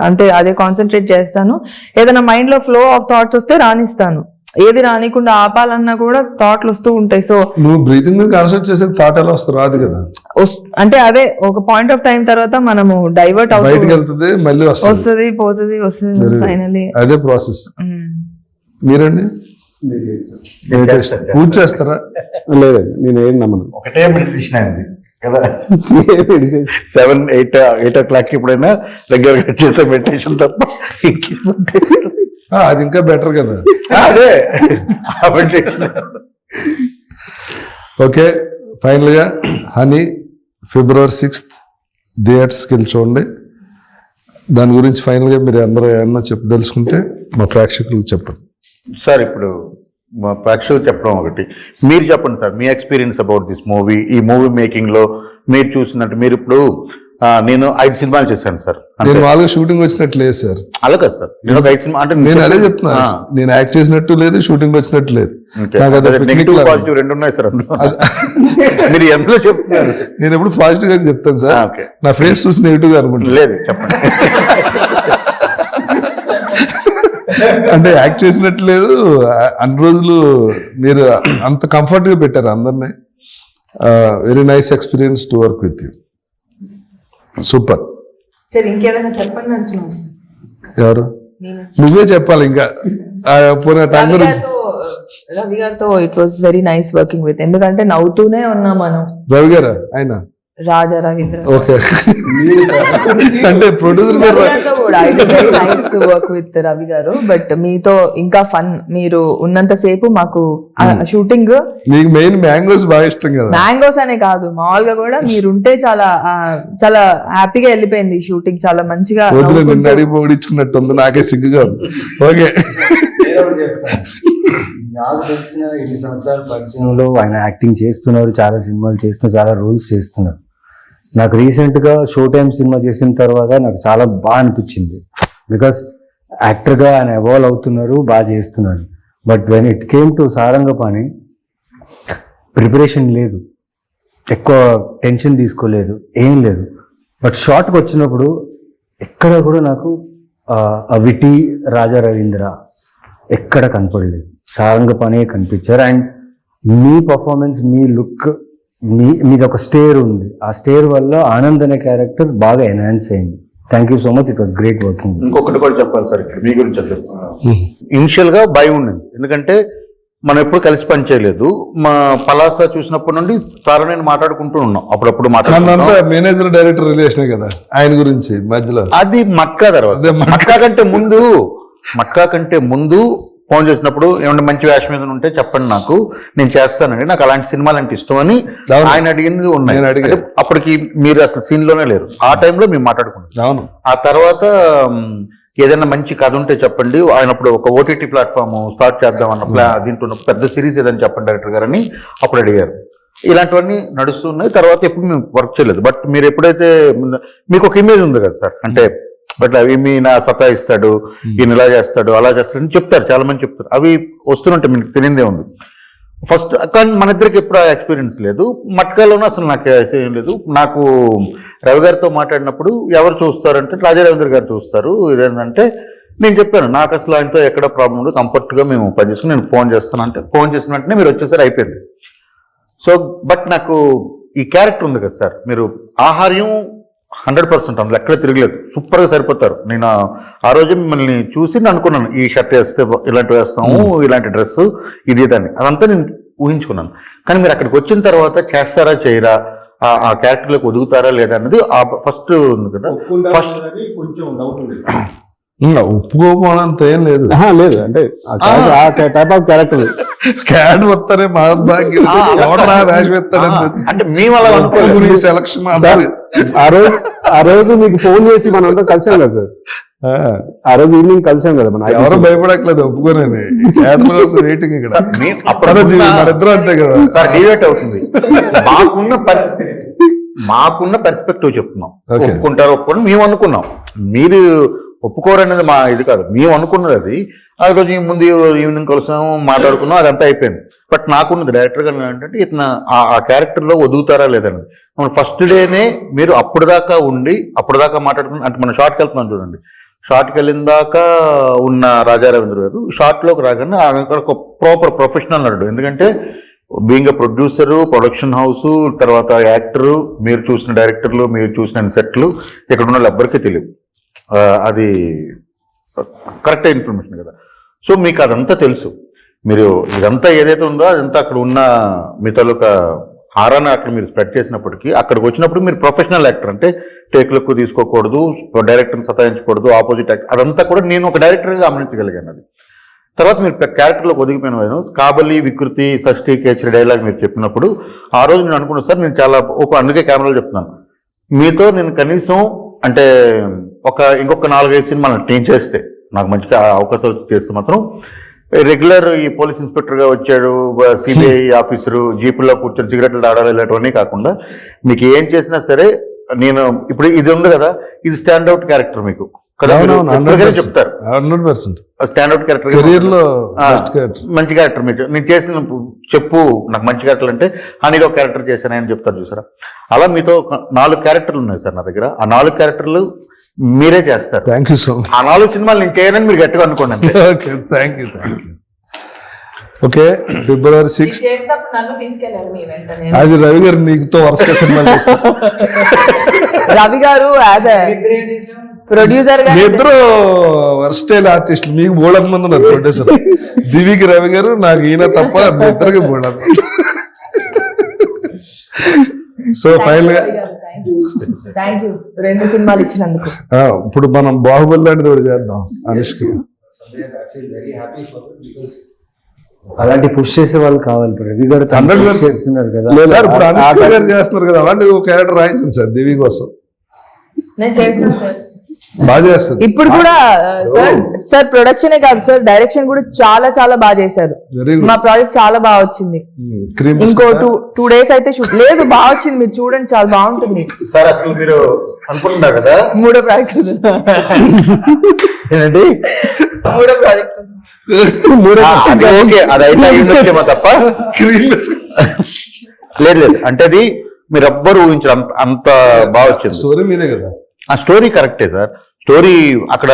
అంతే, అదే కాన్సన్ట్రేట్ చేస్తాను. ఏదైనా మైండ్ లో ఫ్లో ఆఫ్ థాట్స్ వస్తే రానిస్తాను. ఏది రానికుండా ఆపాలన్నా కూడా థాట్లు వస్తూ ఉంటాయి. సో నువ్వు బ్రీతింగ్ కాన్సన్ట్రేట్ చేసే థాట్ ఎలా వస్తుంది? రాదు కదా. అంటే అదే ఒక పాయింట్ ఆఫ్ టైం తర్వాత మనము డైవర్ట్ బయటకు వెళ్తుంది, మళ్ళీ వస్తుంది పోతుంది ఫైనలీ అదే ప్రాసెస్. మీరండి పూజ చేస్తారా? లేదండి, నేను ఏం నమ్మను. ఒకటే మెడిటేషన్ అయింది కదా. 7-8 o'clock ఎప్పుడైనా రెగ్యులర్ గా చేసే మెడిటేషన్ తప్ప అది ఇంకా బెటర్ కదా. అదే ఓకే, ఫైనల్ గా హనీ February 6th థియేటర్స్కి వెళ్ళి చూడండి. దాని గురించి ఫైనల్ గా మీరు అందరూ ఏమన్నా చెప్పదలుచుకుంటే మా ప్రేక్షకులకు చెప్పండి. సార్ ఇప్పుడు మా ప్రేక్షకులు చెప్పడం ఒకటి, మీరు చెప్పండి sir me experience about this movie. ఈ మూవీ మేకింగ్ లో మీరు చూసినట్టు, మీరు ఇప్పుడు నేను 5 సినిమాలు చేశాను సార్. నేను వాళ్ళకి షూటింగ్ వచ్చినట్టు లేదు సార్. అలా కదా సార్, నేను ఒక 5 సినిమా అంటే నేను అదే చెప్తున్నా. నేను యాక్ట్ చేసినట్టు లేదు, షూటింగ్ వచ్చినట్టు లేదు. నెగిటివ్ పాజిటివ్ రెండు ఉన్నాయి సార్. మీరు ఎందులో చెప్తున్నారు? నేను ఎప్పుడు పాజిటివ్ గా చెప్తాను సార్. ఓకే, నా ఫేస్ చూసి నెగిటివ్ గా అనుకుంటా. లేదు చెప్పండి. అంటే యాక్ట్ చేసినట్టు లేదు. అన్ని రోజులు మీరు అంత కంఫర్ట్ గా పెట్టారు అందరినీ. Very nice experience to work with you. Super. సరే ఇంకేదైనా చెప్పండి అంటున్నాను సార్. ఎవరు? నేను నువ్వే చెప్పాలి ఇంకా. పోనీ రవి గారితో it was very nice working with, ఎందుకంటే నవ్వుతూనే ఉన్నాం మనం. రవి గారా ఆయన? రాజా రవీంద్ర ఓకే. అంటే ప్రొడ్యూసర్ గారు గారితో కూడా it very nice to work with Ravi గారు. బట్ మీతో ఇంకా ఫన్, మీరు ఉన్నంత సేపు మాకు షూటింగ్. నీకు మెయిన్ మ్యాంగోస్ బాగా ఇష్టం కదా? మ్యాంగోస్ అనే కాదు, మామూలుగా కూడా మీరుంటే చాలా చాలా హ్యాపీగా వెళ్ళిపోయింది షూటింగ్. చాలా మంచిగా వదిలే, నిన్ను అడిగి పొడిచుకున్నట్టు ఉంది, నాకే సిగ్గుగా ఉంది. ఓకే. నాకు తెలిసిన 20 సంవత్సరాల పరిచయంలో ఆయన యాక్టింగ్ చేస్తున్నారు, చాలా సినిమాలు చేస్తున్నారు, చాలా రోల్స్ చేస్తున్నారు. నాకు రీసెంట్ గా షో టైమ్ సినిమా చేసిన తర్వాత నాకు చాలా బాగా అనిపించింది. బికాస్ యాక్టర్ గా ఆయన ఎవాల్వ్ అవుతున్నారు, బాగా చేస్తున్నారు. But when it came to Sarangapani, preparation లేదు, ఎక్కువ టెన్షన్ తీసుకోలేదు, ఏం లేదు. బట్ షార్ట్కి వచ్చినప్పుడు ఎక్కడ కూడా నాకు విటి రాజా రవీంద్ర ఎక్కడ కనపడలేదు, సారంగపాణి కనిపించారు. And me performance, me look, మీది ఒక స్టేర్ ఉంది, ఆ స్టేర్ వల్ల ఆనంద్ అనే క్యారెక్టర్ బాగా ఎన్హాన్స్ అయింది. Thank you so much, it was great working. ఇంకొకటి కూడా చెప్పాలి సార్ ఇక్కడ మీ గురించి. ఇనిషియల్ గా భయం ఉండింది, ఎందుకంటే మనం ఎప్పుడు కలిసి పని చేయలేదు. మా పలాస చూసినప్పటి నుండి సార్ నేను మాట్లాడుకుంటూ ఉన్నాం, అప్పుడప్పుడు అంతా మేనేజర్ డైరెక్టర్ రిలేషనే కదా ఆయన గురించి మధ్యలో. అది మట్కా తర్వాత, మట్కా కంటే ముందు ఫోన్ చేసినప్పుడు ఏమంటే మంచి వేషం మీద ఉంటే చెప్పండి నాకు, నేను చేస్తానండి, నాకు అలాంటి సినిమాలు అంటే ఇష్టం అని ఆయన అడిగింది ఉన్నాయి. అప్పటికి మీరు అసలు సీన్ లోనే లేరు, ఆ టైంలో మేము మాట్లాడుకున్నాం. ఆ తర్వాత ఏదైనా మంచి కథ ఉంటే చెప్పండి, ఆయన అప్పుడు ఒక ఓటీటీ ప్లాట్ఫామ్ స్టార్ట్ చేద్దాం అన్న దీంట్లో పెద్ద సిరీస్ ఏదని చెప్పండి డైరెక్టర్ గారు అని అప్పుడు అడిగారు. ఇలాంటివన్నీ నడుస్తున్నాయి. తర్వాత ఎప్పుడు మేము వర్క్ చేయలేదు. బట్ మీరు ఎప్పుడైతే మీకు ఒక ఇమేజ్ ఉంది కదా సార్, అంటే బట్ అవి మీ నా సతాయిస్తాడు, ఈయన ఇలా చేస్తాడు, అలా చేస్తాడు అని చెప్తారు, చాలా మంది చెప్తారు. అవి వస్తుంటే మీకు తెలియదే ఉంది ఫస్ట్. కానీ మన ఇద్దరికి ఎప్పుడు ఆ ఎక్స్పీరియన్స్ లేదు. మట్కాలోనూ అసలు నాకు ఏం లేదు. నాకు రవి గారితో మాట్లాడినప్పుడు ఎవరు చూస్తారంటే రాజా రవీంద్ర గారు చూస్తారు. ఇదేంటంటే నేను చెప్పాను, నాకు అసలు ఆయనతో ఎక్కడ ప్రాబ్లం ఉండదు, కంఫర్ట్గా మేము పనిచేసుకుని నేను ఫోన్ చేస్తాను అంటే ఫోన్ చేసిన వెంటనే మీరు వచ్చేసరి అయిపోయింది. సో బట్ నాకు ఈ క్యారెక్టర్ ఉంది కదా సార్, మీరు ఆహార్యం 100% అందులో ఎక్కడ తిరగలేదు, సూపర్గా సరిపోతారు. నేను ఆ రోజు మిమ్మల్ని చూసి నేను అనుకున్నాను, ఈ షర్ట్ వేస్తే ఇలాంటివి వేస్తాము, ఇలాంటి డ్రెస్ ఇది దాన్ని, అదంతా నేను ఊహించుకున్నాను. కానీ మీరు అక్కడికి వచ్చిన తర్వాత చేస్తారా చేయరా, ఆ క్యారెక్టర్లోకి ఒదుగుతారా లేదా అన్నది ఫస్ట్ ఉంది కదా. ఫస్ట్ ఒప్పుకోపోనంత ఏం లేదు, లేదు అంటే టైప్ ఆఫ్ క్యారెక్టర్ క్యాడ్ వస్తానే మహాభాగ్యం అంటే మేము అలా అనుకోలేదు. సెలక్షన్ ఆ రోజు మీకు ఫోన్ చేసి మనం అంతా కలిసాం కదా సార్, ఆ రోజు ఈవినింగ్ కలిసాం కదా మనం. ఎవరు భయపడట్లేదు, ఒప్పుకోనని క్యాడర్ కోసం వెయిటింగ్ ఇక్కడ. మనిద్దరం అంతే కదా సార్, డివేట్ అవుతుంది. మాకున్న పర్స్పెక్టివ్ చెప్తున్నాం, ఒప్పుకుంటారు ఒప్పుకొని మేము అనుకున్నాం, మీరు ఒప్పుకోరనేది మా ఇది కాదు, మేము అనుకున్నది అది. ఆ రోజు ముందు ఈవినింగ్ కలిసాము, మాట్లాడుకున్నాం, అదంతా అయిపోయింది. బట్ నాకున్నది డైరెక్టర్ గారు ఏంటంటే ఇతను ఆ క్యారెక్టర్లో ఒదుగుతారా లేదండి. మన ఫస్ట్ డేనే మీరు అప్పటిదాకా ఉండి అప్పటిదాకా మాట్లాడుకుని, అంటే మనం షార్ట్కి వెళ్తున్నాం చూడండి, షార్ట్కి వెళ్ళిన దాకా ఉన్న రాజా రవీంద్ర గారు షార్ట్లోకి రాగానే ఒక ప్రాపర్ ప్రొఫెషనల్ నటుడు. ఎందుకంటే being a producer, production house, తర్వాత యాక్టరు, మీరు చూసిన డైరెక్టర్లు, మీరు చూసిన సెట్లు ఇక్కడ ఉన్న వాళ్ళు ఎవ్వరికీ తెలియదు. అది కరెక్ట్ ఇన్ఫర్మేషన్ కదా. సో మీకు అదంతా తెలుసు, మీరు ఇదంతా ఏదైతే ఉందో అదంతా అక్కడ ఉన్న మీ తాలూకా ఆరాన్ని అక్కడ మీరు స్ప్రెడ్ చేసినప్పటికీ, అక్కడికి వచ్చినప్పుడు మీరు ప్రొఫెషనల్ యాక్టర్, అంటే టేక్లకు తీసుకోకూడదు, డైరెక్టర్ని సతాయించకూడదు, ఆపోజిట్ యాక్టర్, అదంతా కూడా నేను ఒక డైరెక్టర్గా గమనించగలిగాను. అది తర్వాత మీరు క్యారెక్టర్లోకి ఒదిగిపోయిన కాబలి, వికృతి, షష్ఠి, కేచరి డైలాగ్ మీరు చెప్పినప్పుడు ఆ రోజు నేను అనుకున్నాను సార్, నేను చాలా అందుకే కెమెరాలో చెప్తున్నాను, మీతో నేను కనీసం అంటే ఇంకొక 4-5 సినిమాలు నేను చేస్తే, నాకు మంచిగా అవకాశాలు చేస్తే మాత్రం రెగ్యులర్ ఈ పోలీస్ ఇన్స్పెక్టర్గా వచ్చాడు, సిబిఐ ఆఫీసరు, జీపుల్లో కూర్చొని సిగరెట్లు తాడాలి, ఇలాంటివన్నీ కాకుండా మీకు ఏం చేసినా సరే, నేను ఇప్పుడు ఇది ఉంది కదా, ఇది స్టాండ్అవుట్ క్యారెక్టర్ మీకు కదా, చెప్తారు 100% స్టాండ్అవుట్ క్యారెక్టర్, మంచి క్యారెక్టర్ మీకు నేను చేసిన చెప్పు, నాకు మంచి క్యారెక్టర్ అంటే నీకు ఒక క్యారెక్టర్ చేశానని చెప్తారు చూసారా. అలా మీతో 4 క్యారెక్టర్లు ఉన్నాయి సార్ నా దగ్గర. ఆ 4 క్యారెక్టర్లు మీరే చేస్తారు. Thank you so much. ఆ 4 సినిమాలు నేను చేయనని మీరు గట్టిగా అనుకోండి. Okay, thank you. ఓకే ఫిబ్రవరి 6 చేసినప్పుడు నన్ను తీసుకెళ్ళాలి మీ వెంటనే. అది రవి గారు నీకుతో వరుసగా సినిమాలు చేస్తారు. రవి గారు యాజ్ ప్రొడ్యూసర్ గా మీ ఇద్దరు వర్స్టైల్ ఆర్టిస్టులు, మీకు బోళం మంది ఉన్నారు ప్రొడ్యూసర్. దివికి రవి గారు, నాకు ఈయన తప్ప మీ ఇద్దరికి బోళం. సో ఫైనల్ గా థ్యాంక్ యూ 2 సినిమాలు ఇచ్చినందుకు. ఇప్పుడు మనం బాహుబలి లాంటిది ఒకటి చేద్దాం అనుష్క. అలాంటి పుష్ చేసే వాళ్ళు కావాలి. ఇప్పుడు రవి గారు తను 100% push చేస్తున్నారు కదా. సార్ ఇప్పుడు అనుష్క గారు చేస్తున్నారు కదా, అలాంటి ఒక క్యారెక్టర్ రాయించండి సార్ దివి కోసం. నేను చేస్తాను సార్. బాగా చేస్తుంది. ఇప్పుడు కూడా సార్ ప్రొడక్షనే కాదు సార్, డైరెక్షన్ కూడా చాలా చాలా బాగా చేశారు. Very good. మా ప్రాజెక్ట్ చాలా బాగా వచ్చింది. క్రీమ్ ఇంకో 2 days అయితే షూట్ లేదు, బాగా వచ్చింది. మీరు చూడండి, చాలా బాగుంటుంది. సార్ అసలు మీరు అనుకుంటున్నారు కదా 3వ ప్రాజెక్ట్ ఏంటంటే 3వ ప్రాజెక్ట్ అది ఓకే, అది అయితే అయ్యిందేమో తప్ప క్రీమ్ లేదు లేదు అంటే అది మీరు ఎవ్వరు ఊహించారు, అంత బాగా వచ్చింది. స్టోరీ మీదే కదా. ఆ స్టోరీ కరెక్టే సార్, స్టోరీ అక్కడ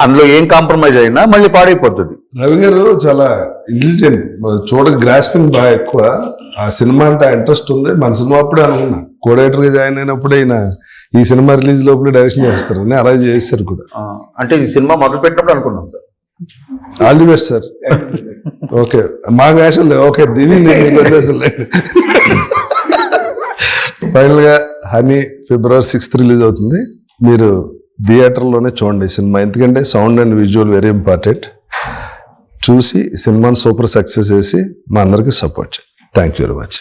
అందులో ఏం కాంప్రమైజ్ అయినా మళ్ళీ పాడైపోతుంది. రవి గారు చాలా ఇంటెలిజెంట్, చూడ గ్రాస్పింగ్ బాగా ఎక్కువ. ఆ సినిమా అంటే ఇంట్రెస్ట్ ఉంది. మన సినిమా అప్పుడే అనుకున్నా, కోడైటర్ గా జాయిన్ అయినప్పుడే ఈయన ఈ సినిమా రిలీజ్ లోపల డైరెక్షన్ చేస్తారని అలా చేశారు కూడా. అంటే ఈ సినిమా మొదలు పెట్టినప్పుడు అనుకున్నాం sir. All the best sir. Okay మా వేషం లేదు. ఓకే దివి ఫైనల్ గా హనీ ఫిబ్రవరి 6th రిలీజ్ అవుతుంది. మీరు థియేటర్లోనే చూడండి ఈ సినిమా, ఎందుకంటే sound and visual very important. చూసి సినిమాని సూపర్ సక్సెస్ చేసి మా అందరికి సపోర్ట్ చేయండి. Thank you very much.